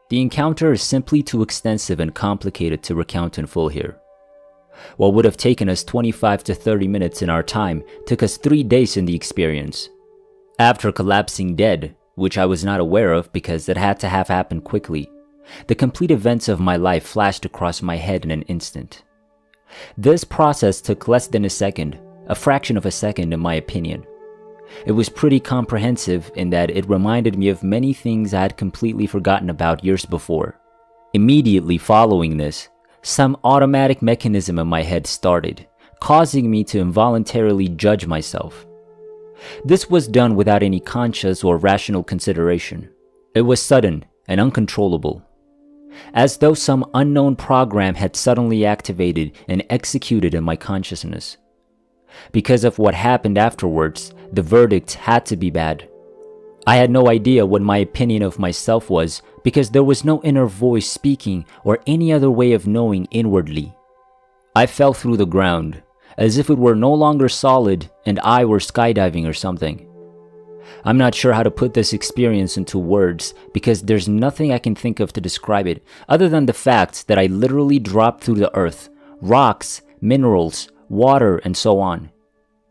The encounter is simply too extensive and complicated to recount in full here. What would have taken us 25 to 30 minutes in our time took us 3 days in the experience. After collapsing dead, which I was not aware of because it had to have happened quickly, the complete events of my life flashed across my head in an instant. This process took less than a second, a fraction of a second in my opinion. It was pretty comprehensive in that it reminded me of many things I had completely forgotten about years before. Immediately following this, some automatic mechanism in my head started, causing me to involuntarily judge myself. This was done without any conscious or rational consideration. It was sudden and uncontrollable, as though some unknown program had suddenly activated and executed in my consciousness. Because of what happened afterwards, the verdict had to be bad. I had no idea what my opinion of myself was because there was no inner voice speaking or any other way of knowing inwardly. I fell through the ground, as if it were no longer solid and I were skydiving or something. I'm not sure how to put this experience into words because there's nothing I can think of to describe it other than the fact that I literally dropped through the earth, rocks, minerals, water, and so on.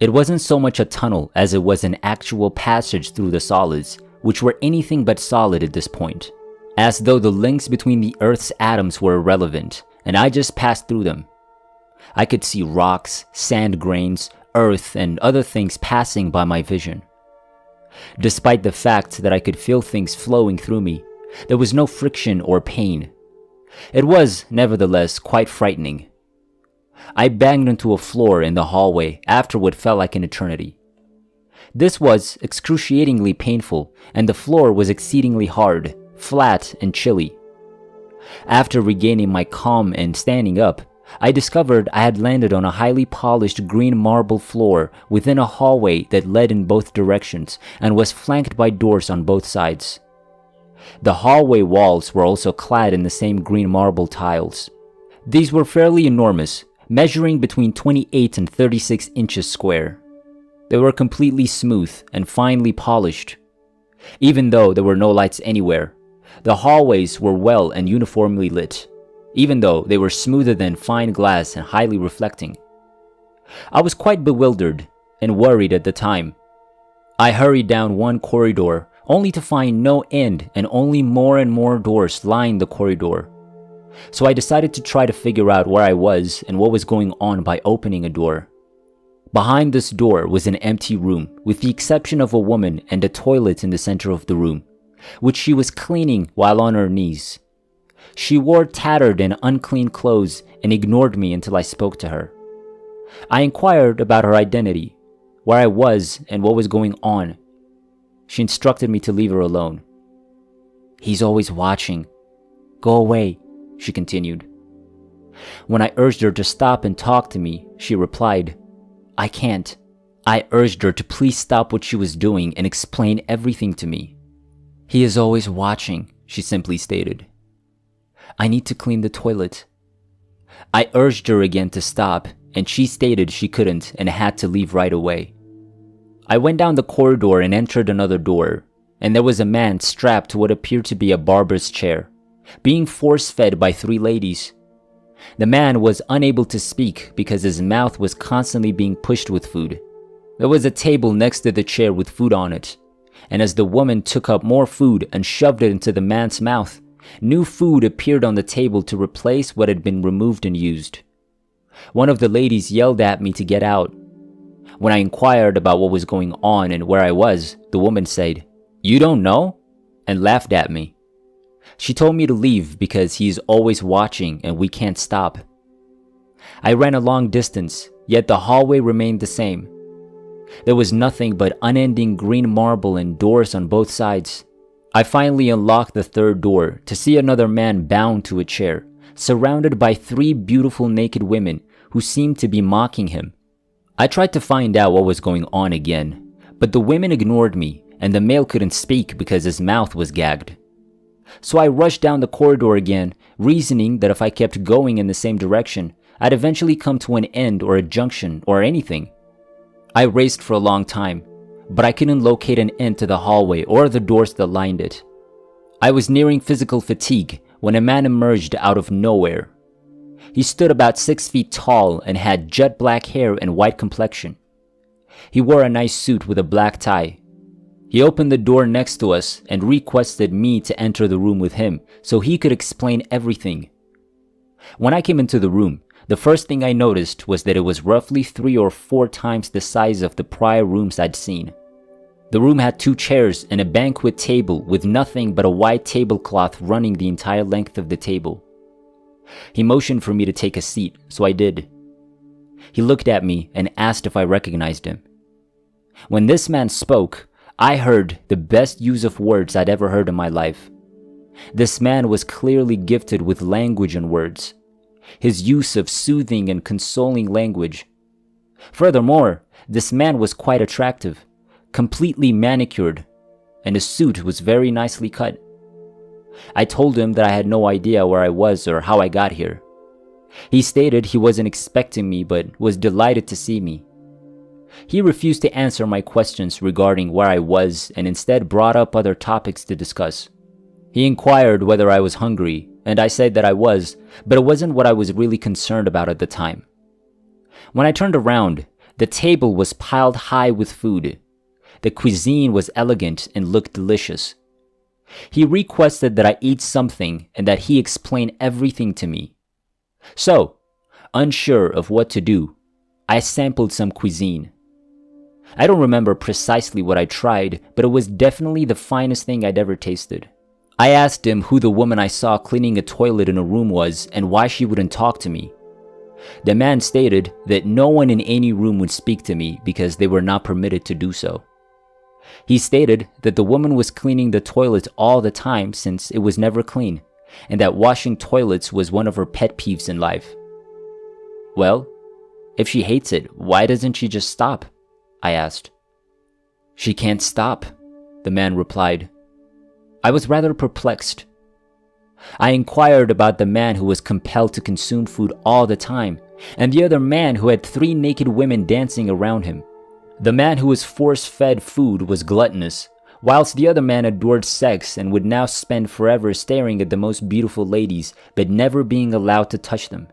It wasn't so much a tunnel as it was an actual passage through the solids, which were anything but solid at this point, as though the links between the Earth's atoms were irrelevant, and I just passed through them. I could see rocks, sand grains, earth, and other things passing by my vision. Despite the fact that I could feel things flowing through me, there was no friction or pain. It was, nevertheless, quite frightening. I banged into a floor in the hallway after what felt like an eternity. This was excruciatingly painful, and the floor was exceedingly hard, flat, and chilly. After regaining my calm and standing up, I discovered I had landed on a highly polished green marble floor within a hallway that led in both directions and was flanked by doors on both sides. The hallway walls were also clad in the same green marble tiles. These were fairly enormous, measuring between 28 and 36 inches square. They were completely smooth and finely polished. Even though there were no lights anywhere, the hallways were well and uniformly lit, even though they were smoother than fine glass and highly reflecting. I was quite bewildered and worried at the time. I hurried down one corridor only to find no end and only more and more doors lined the corridor. So I decided to try to figure out where I was and what was going on by opening a door. Behind this door was an empty room, with the exception of a woman and a toilet in the center of the room, which she was cleaning while on her knees. She wore tattered and unclean clothes and ignored me until I spoke to her. I inquired about her identity, where I was and what was going on. She instructed me to leave her alone. "He's always watching. Go away," she continued. When I urged her to stop and talk to me, she replied, "I can't." I urged her to please stop what she was doing and explain everything to me. "He is always watching," she simply stated. "I need to clean the toilet." I urged her again to stop, and she stated she couldn't and had to leave right away. I went down the corridor and entered another door, and there was a man strapped to what appeared to be a barber's chair, being force-fed by 3 ladies. The man was unable to speak because his mouth was constantly being pushed with food. There was a table next to the chair with food on it, and as the woman took up more food and shoved it into the man's mouth, new food appeared on the table to replace what had been removed and used. One of the ladies yelled at me to get out. When I inquired about what was going on and where I was, the woman said, "You don't know?" and laughed at me. She told me to leave because he is always watching and we can't stop. I ran a long distance, yet the hallway remained the same. There was nothing but unending green marble and doors on both sides. I finally unlocked the 3rd door to see another man bound to a chair, surrounded by 3 beautiful naked women who seemed to be mocking him. I tried to find out what was going on again, but the women ignored me and the male couldn't speak because his mouth was gagged. So I rushed down the corridor again, reasoning that if I kept going in the same direction, I'd eventually come to an end or a junction or anything. I raced for a long time, but I couldn't locate an end to the hallway or the doors that lined it. I was nearing physical fatigue when a man emerged out of nowhere. He stood about 6 feet tall and had jet black hair and white complexion. He wore a nice suit with a black tie. He opened the door next to us and requested me to enter the room with him so he could explain everything. When I came into the room, the first thing I noticed was that it was roughly 3 or 4 times the size of the prior rooms I'd seen. The room had 2 chairs and a banquet table with nothing but a white tablecloth running the entire length of the table. He motioned for me to take a seat, so I did. He looked at me and asked if I recognized him. When this man spoke, I heard the best use of words I'd ever heard in my life. This man was clearly gifted with language and words. His use of soothing and consoling language. Furthermore, this man was quite attractive, completely manicured, and his suit was very nicely cut. I told him that I had no idea where I was or how I got here. He stated he wasn't expecting me but was delighted to see me. He refused to answer my questions regarding where I was and instead brought up other topics to discuss. He inquired whether I was hungry, and I said that I was, but it wasn't what I was really concerned about at the time. When I turned around, the table was piled high with food. The cuisine was elegant and looked delicious. He requested that I eat something and that he explain everything to me. So, unsure of what to do, I sampled some cuisine. I don't remember precisely what I tried, but it was definitely the finest thing I'd ever tasted. I asked him who the woman I saw cleaning a toilet in a room was and why she wouldn't talk to me. The man stated that no one in any room would speak to me because they were not permitted to do so. He stated that the woman was cleaning the toilet all the time since it was never clean, and that washing toilets was one of her pet peeves in life. Well, if she hates it, why doesn't she just stop? I asked. She can't stop, the man replied. I was rather perplexed. I inquired about the man who was compelled to consume food all the time, and the other man who had 3 naked women dancing around him. The man who was force-fed food was gluttonous, whilst the other man adored sex and would now spend forever staring at the most beautiful ladies, but never being allowed to touch them.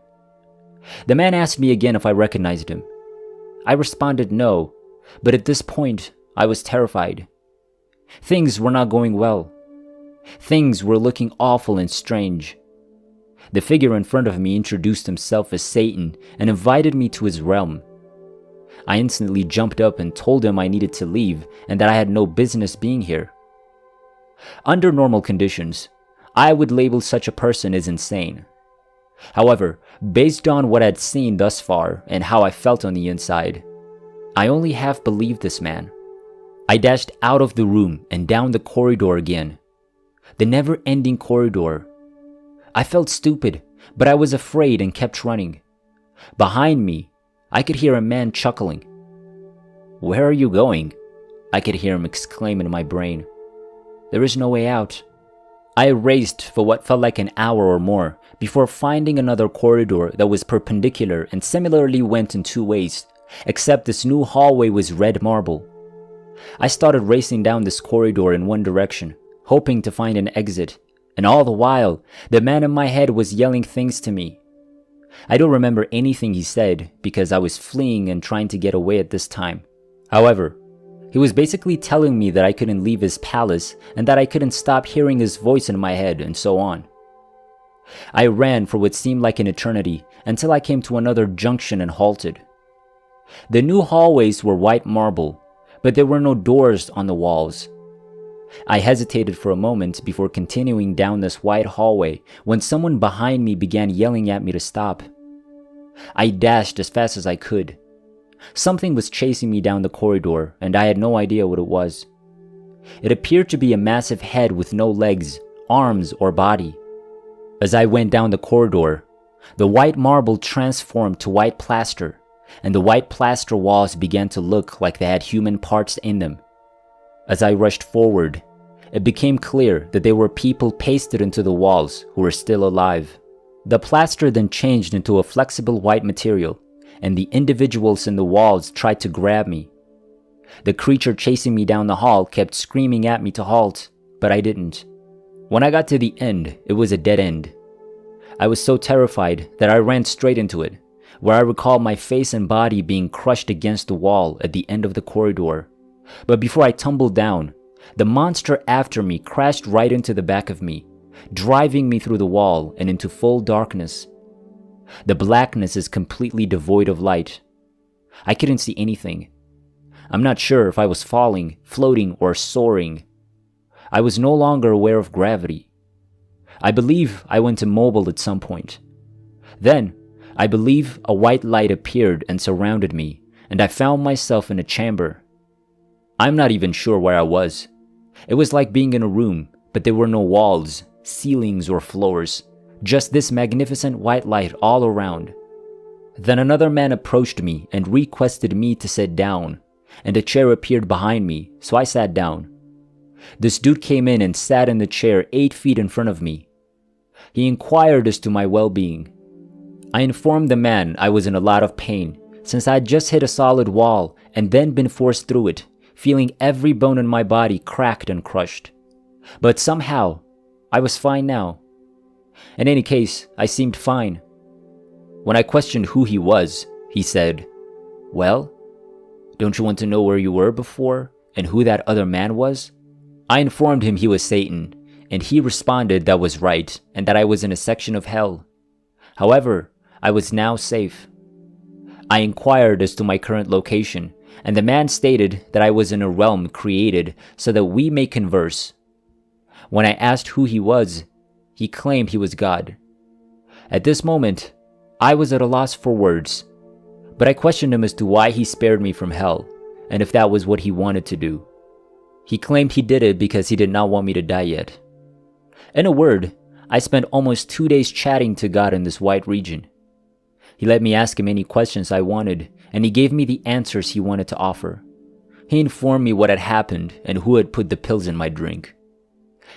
The man asked me again if I recognized him. I responded no, but at this point, I was terrified. Things were not going well. Things were looking awful and strange. The figure in front of me introduced himself as Satan and invited me to his realm. I instantly jumped up and told him I needed to leave and that I had no business being here. Under normal conditions, I would label such a person as insane. However, based on what I'd seen thus far and how I felt on the inside, I only half believed this man. I dashed out of the room and down the corridor again. The never-ending corridor. I felt stupid, but I was afraid and kept running. Behind me, I could hear a man chuckling. "Where are you going?" I could hear him exclaim in my brain. There is no way out. I raced for what felt like an hour or more before finding another corridor that was perpendicular and similarly went in 2 ways, except this new hallway was red marble. I started racing down this corridor in one direction, hoping to find an exit, and all the while, the man in my head was yelling things to me. I don't remember anything he said because I was fleeing and trying to get away at this time. However, he was basically telling me that I couldn't leave his palace and that I couldn't stop hearing his voice in my head and so on. I ran for what seemed like an eternity until I came to another junction and halted. The new hallways were white marble, but there were no doors on the walls. I hesitated for a moment before continuing down this wide hallway when someone behind me began yelling at me to stop. I dashed as fast as I could. Something was chasing me down the corridor, and I had no idea what it was. It appeared to be a massive head with no legs, arms, or body. As I went down the corridor, the white marble transformed to white plaster, and the white plaster walls began to look like they had human parts in them. As I rushed forward, it became clear that there were people pasted into the walls who were still alive. The plaster then changed into a flexible white material, and the individuals in the walls tried to grab me. The creature chasing me down the hall kept screaming at me to halt, but I didn't. When I got to the end, it was a dead end. I was so terrified that I ran straight into it, where I recall my face and body being crushed against the wall at the end of the corridor. But before I tumbled down, the monster after me crashed right into the back of me, driving me through the wall and into full darkness. The blackness is completely devoid of light. I couldn't see anything. I'm not sure if I was falling, floating, or soaring. I was no longer aware of gravity. I believe I went immobile at some point. Then, I believe a white light appeared and surrounded me, and I found myself in a chamber. I'm not even sure where I was. It was like being in a room, but there were no walls, ceilings, or floors. Just this magnificent white light all around. Then another man approached me and requested me to sit down, and a chair appeared behind me, so I sat down. This dude came in and sat in the chair 8 feet in front of me. He inquired as to my well-being. I informed the man I was in a lot of pain, since I had just hit a solid wall and then been forced through it, feeling every bone in my body cracked and crushed. But somehow, I was fine now. In any case, I seemed fine. When I questioned who he was, he said, "Well, don't you want to know where you were before and who that other man was?" I informed him he was Satan, and he responded that was right and that I was in a section of hell. However, I was now safe. I inquired as to my current location, and the man stated that I was in a realm created so that we may converse. When I asked who he was, he claimed he was God. At this moment, I was at a loss for words, but I questioned him as to why he spared me from hell, and if that was what he wanted to do. He claimed he did it because he did not want me to die yet. In a word, I spent almost 2 days chatting to God in this white region. He let me ask him any questions I wanted, and he gave me the answers he wanted to offer. He informed me what had happened and who had put the pills in my drink.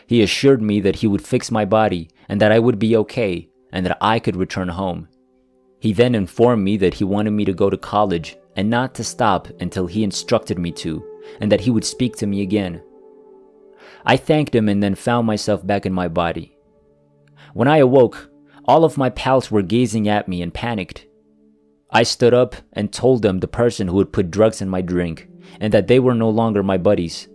He assured me that he would fix my body and that I would be okay and that I could return home. He then informed me that he wanted me to go to college and not to stop until he instructed me to, and that he would speak to me again. I thanked him and then found myself back in my body. When I awoke, all of my pals were gazing at me and panicked. I stood up and told them the person who had put drugs in my drink and that they were no longer my buddies.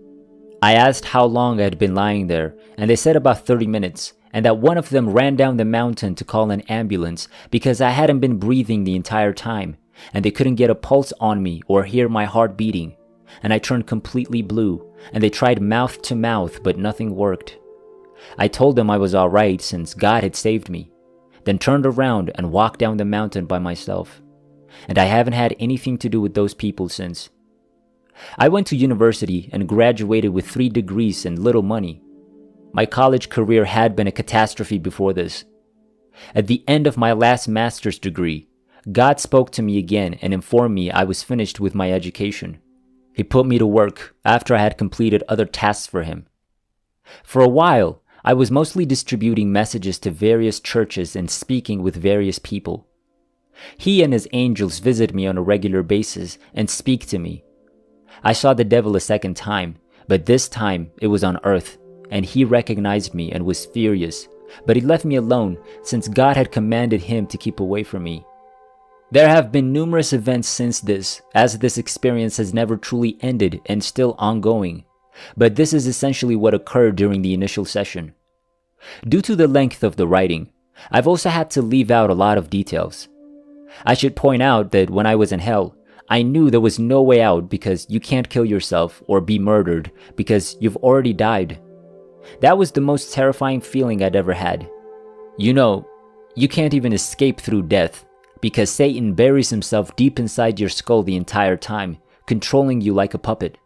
I asked how long I had been lying there, and they said about 30 minutes, and that one of them ran down the mountain to call an ambulance because I hadn't been breathing the entire time, and they couldn't get a pulse on me or hear my heart beating, and I turned completely blue, and they tried mouth to mouth, but nothing worked. I told them I was alright since God had saved me, then turned around and walked down the mountain by myself, and I haven't had anything to do with those people since. I went to university and graduated with 3 degrees and little money. My college career had been a catastrophe before this. At the end of my last master's degree, God spoke to me again and informed me I was finished with my education. He put me to work after I had completed other tasks for him. For a while, I was mostly distributing messages to various churches and speaking with various people. He and his angels visit me on a regular basis and speak to me. I saw the devil a second time, but this time it was on earth, and he recognized me and was furious, but he left me alone since God had commanded him to keep away from me. There have been numerous events since this, as this experience has never truly ended and still ongoing, but this is essentially what occurred during the initial session. Due to the length of the writing, I've also had to leave out a lot of details. I should point out that when I was in hell, I knew there was no way out because you can't kill yourself or be murdered because you've already died. That was the most terrifying feeling I'd ever had. You know, you can't even escape through death because Satan buries himself deep inside your skull the entire time, controlling you like a puppet.